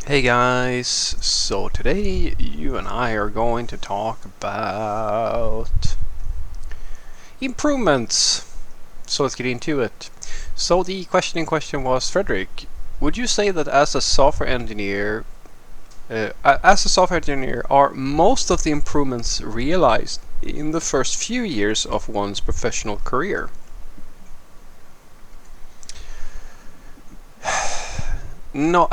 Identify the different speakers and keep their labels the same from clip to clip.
Speaker 1: Hey guys, so today you and I are going to talk about improvements. So let's get into it. So the question in question was, Frederick, would you say that as a software engineer, are most of the improvements realized in the first few years of one's professional career? No,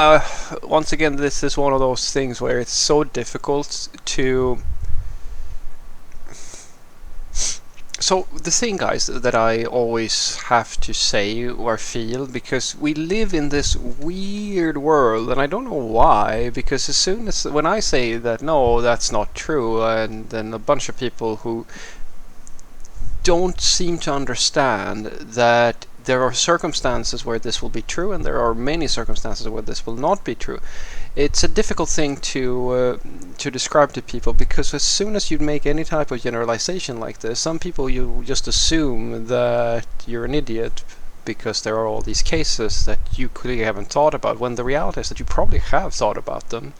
Speaker 1: once again, this is one of those things where it's so difficult to. So the thing, guys, that I always have to say or feel, because we live in this weird world, and I don't know why, because as soon as when I say that no, that's not true, and then a bunch of people who don't seem to understand that there are circumstances where this will be true, and there are many circumstances where this will not be true. It's a difficult thing to describe to people, because as soon as you make any type of generalization like this, some people you just assume that you're an idiot because there are all these cases that you clearly haven't thought about, when the reality is that you probably have thought about them.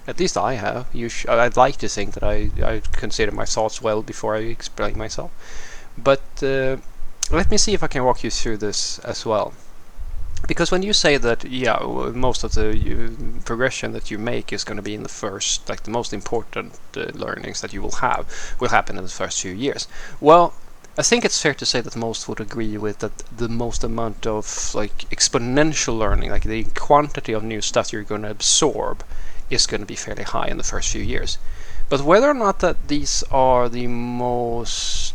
Speaker 1: At least I have. I'd like to think that I consider my thoughts well before I explain myself. But let me see if I can walk you through this as well. Because when you say that, yeah, most of the progression that you make is going to be in the first, like the most important learnings that you will happen in the first few years. Well, I think it's fair to say that most would agree with that the most amount of like exponential learning, like the quantity of new stuff you're going to absorb, is going to be fairly high in the first few years. But whether or not that these are the most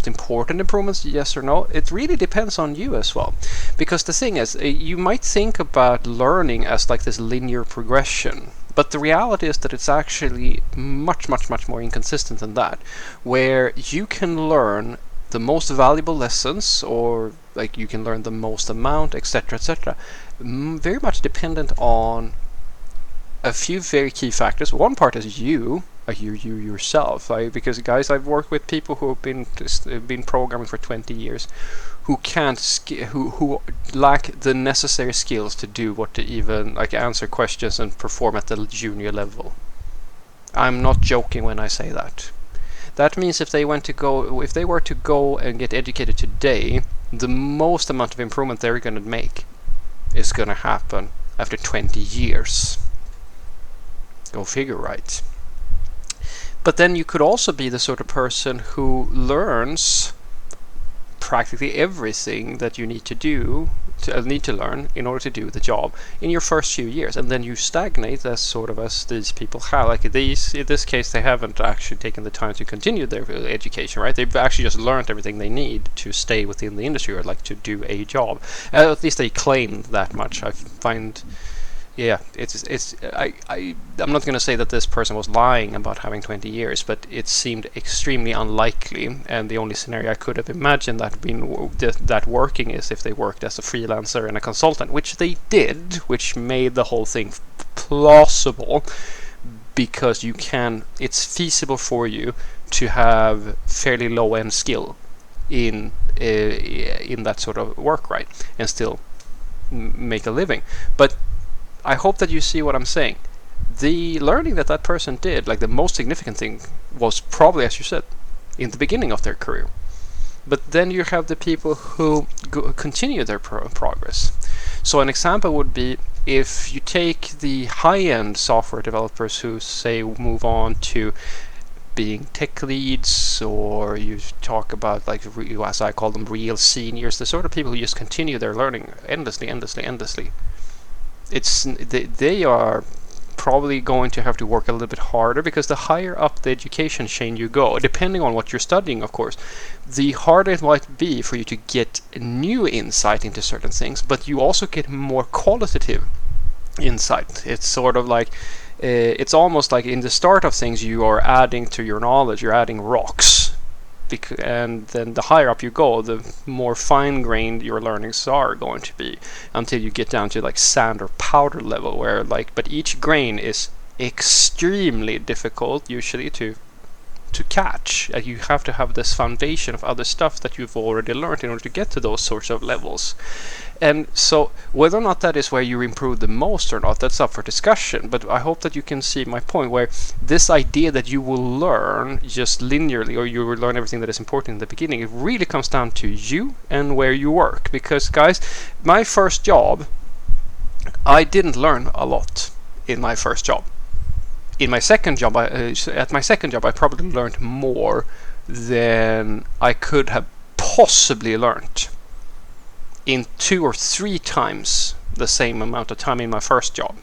Speaker 1: important improvements, yes or no, it really depends on you as well. Because the thing is, you might think about learning as like this linear progression, but the reality is that it's actually much more inconsistent than that, where you can learn the most valuable lessons, or like you can learn the most amount, etc., very much dependent on a few very key factors. One part is you yourself, because guys, I've worked with people who have been programming for 20 years, who can't who lack the necessary skills to do what to even like answer questions and perform at the junior level. I'm not joking when I say that. That means if they were to go and get educated today, the most amount of improvement they're going to make is going to happen after 20 years. Go figure, right? But then you could also be the sort of person who learns practically everything that you need to learn in order to do the job in your first few years, and then you stagnate as these people have. Like these, in this case, they haven't actually taken the time to continue their education, right? They've actually just learned everything they need to stay within the industry, or like to do a job. At least they claim that much. I find. Yeah, I'm not going to say that this person was lying about having 20 years, but it seemed extremely unlikely, and the only scenario I could have imagined that working is if they worked as a freelancer and a consultant, which they did, which made the whole thing plausible, because it's feasible for you to have fairly low-end skill in that sort of work, right, and still make a living. But I hope that you see what I'm saying. The learning that person did, like the most significant thing, was probably, as you said, in the beginning of their career. But then you have the people who continue their progress. So an example would be if you take the high-end software developers who, say, move on to being tech leads, or you talk about, like, as I call them, real seniors, the sort of people who just continue their learning endlessly. They are probably going to have to work a little bit harder, because the higher up the education chain you go, depending on what you're studying, of course, the harder it might be for you to get new insight into certain things, but you also get more qualitative insight. It's sort of like it's almost like in the start of things you are adding to your knowledge, you're adding rocks, and then the higher up you go, the more fine-grained your learnings are going to be, until you get down to like sand or powder level, where but each grain is extremely difficult usually to catch. You have to have this foundation of other stuff that you've already learned in order to get to those sorts of levels. And so whether or not that is where you improve the most or not, that's up for discussion. But I hope that you can see my point, where this idea that you will learn just linearly, or you will learn everything that is important in the beginning, it really comes down to you and where you work. Because guys, my first job, I didn't learn a lot in my first job. In my second job, at my second job, I probably learned more than I could have possibly learned in 2 or 3 times the same amount of time in my first job.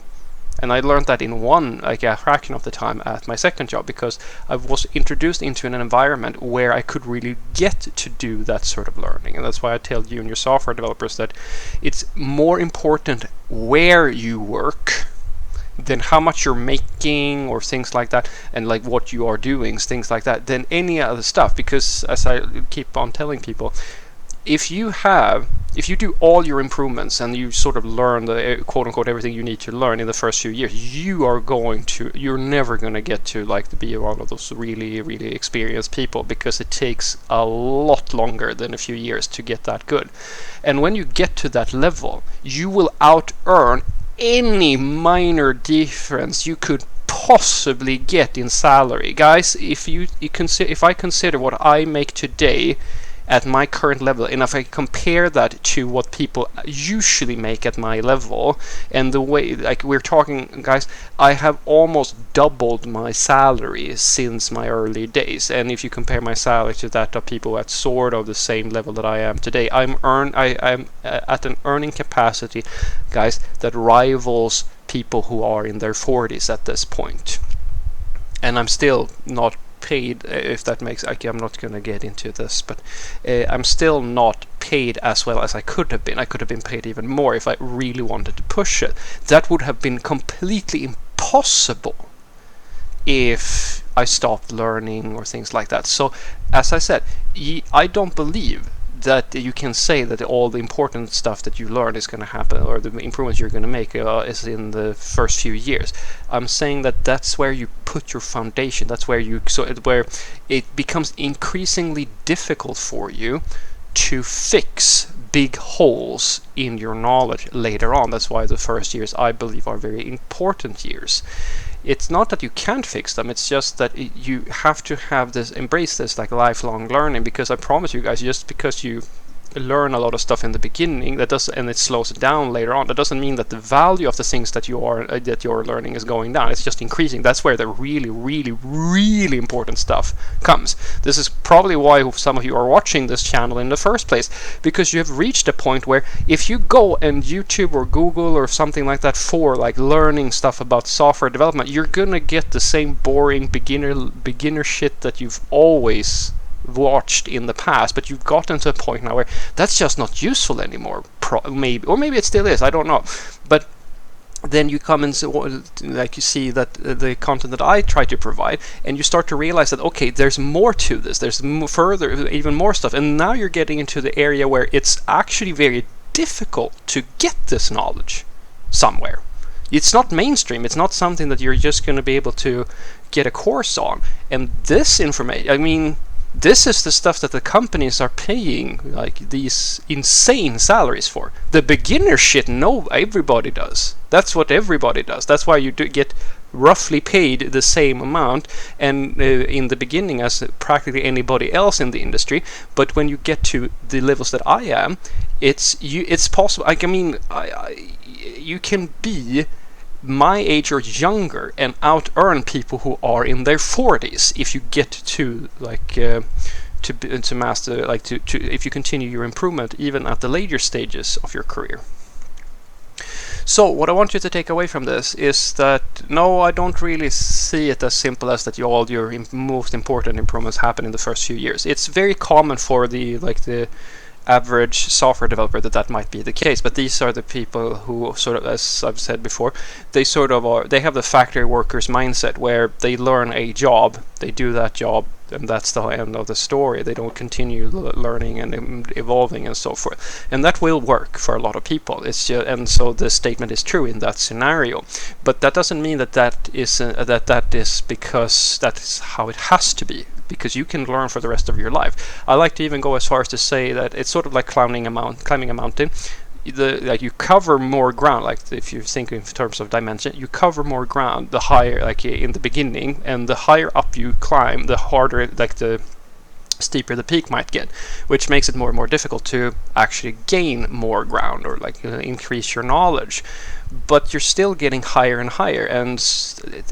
Speaker 1: And I learned that in a fraction of the time at my second job, because I was introduced into an environment where I could really get to do that sort of learning. And that's why I tell you and your software developers that it's more important where you work than how much you're making or things like that, and like what you are doing, things like that, than any other stuff. Because as I keep on telling people, if you do all your improvements and you sort of learn the quote unquote everything you need to learn in the first few years, you're never going to get to like to be one of those really, really experienced people, because it takes a lot longer than a few years to get that good. And when you get to that level, you will out earn any minor difference you could possibly get in salary. Guys, if I consider what I make today at my current level, and if I compare that to what people usually make at my level, and the way, like we're talking, guys, I have almost doubled my salary since my early days. And if you compare my salary to that of people at sort of the same level that I am today, I'm at an earning capacity, guys, that rivals people who are in their 40s at this point. And I'm still not paid, if that makes, I'm not going to get into this, but I'm still not paid as well as I could have been. I could have been paid even more if I really wanted to push it. That would have been completely impossible if I stopped learning or things like that. So as I said, I don't believe that you can say that all the important stuff that you learn is going to happen, or the improvements you're going to make is in the first few years. I'm saying that that's where you put your foundation. That's where where it becomes increasingly difficult for you to fix big holes in your knowledge later on. That's why the first years, I believe, are very important years. It's not that you can't fix them, it's just that you have to embrace this like lifelong learning. Because I promise you guys, just because you learn a lot of stuff in the beginning, and it slows it down later on, that doesn't mean that the value of the things that you're learning is going down. It's just increasing. That's where the really, really, really important stuff comes. This is probably why some of you are watching this channel in the first place, because you have reached a point where if you go and YouTube or Google or something like that for like learning stuff about software development, you're gonna get the same boring beginner shit that you've always watched in the past. But you've gotten to a point now where that's just not useful anymore, maybe it still is, I don't know. But then you come and like you see that the content that I try to provide, and you start to realize that okay, there's more to this, there's even more stuff, and now you're getting into the area where it's actually very difficult to get this knowledge somewhere. It's not mainstream. It's not something that you're just going to be able to get a course on. And this information, I mean, this is the stuff that the companies are paying like these insane salaries for. The beginner shit, no, everybody does. That's what everybody does. That's why you do get roughly paid the same amount, and in the beginning as practically anybody else in the industry. But when you get to the levels that I am, it's possible. I mean, you can be my age or younger and out earn people who are in their 40s if you get to like to master, like to if you continue your improvement even at the later stages of your career. So what I want you to take away from this is that no, I don't really see it as simple as that all your most important improvements happen in the first few years. It's very common for the average software developer that might be the case, but these are the people who sort of, as I've said before, they have the factory workers mindset, where they learn a job, they do that job, and that's the end of the story. They don't continue learning and evolving and so forth, and that will work for a lot of people. It's just, and so the statement is true in that scenario, but that doesn't mean that is because that is how it has to be, because you can learn for the rest of your life. I like to even go as far as to say that it's sort of like climbing a mountain. you cover more ground. Like if you think in terms of dimension, you cover more ground the higher, like in the beginning, and the higher up you climb, the harder, like the steeper the peak might get, which makes it more and more difficult to actually gain more ground or like increase your knowledge. But you're still getting higher and higher, and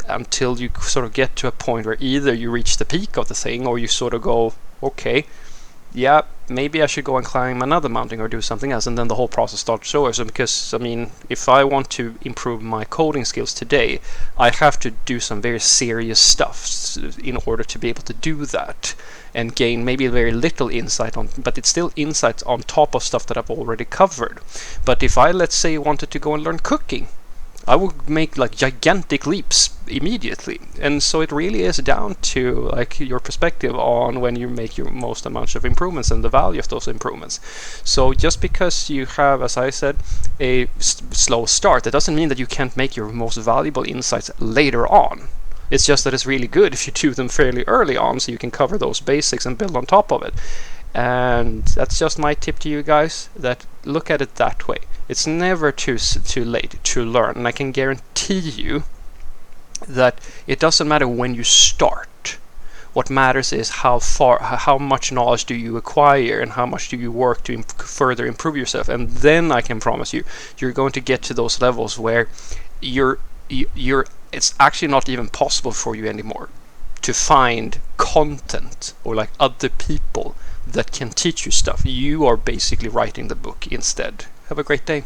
Speaker 1: until you sort of get to a point where either you reach the peak of the thing, or you sort of go, okay, yeah, maybe I should go and climb another mountain or do something else, and then the whole process starts over. So because, I mean, if I want to improve my coding skills today, I have to do some very serious stuff in order to be able to do that and gain maybe very little insight on, but it's still insights on top of stuff that I've already covered. But if I, let's say, wanted to go and learn cooking, I would make like gigantic leaps immediately. And so it really is down to like your perspective on when you make your most amount of improvements and the value of those improvements. So just because you have, as I said, a slow start, that doesn't mean that you can't make your most valuable insights later on. It's just that it's really good if you do them fairly early on, so you can cover those basics and build on top of it. And that's just my tip to you guys, that look at it that way. It's never too late to learn, and I can guarantee you that it doesn't matter when you start. What matters is how much knowledge do you acquire, and how much do you work to further improve yourself. And then I can promise you, you're going to get to those levels where it's actually not even possible for you anymore to find content or like other people that can teach you stuff. You are basically writing the book instead. Have a great day.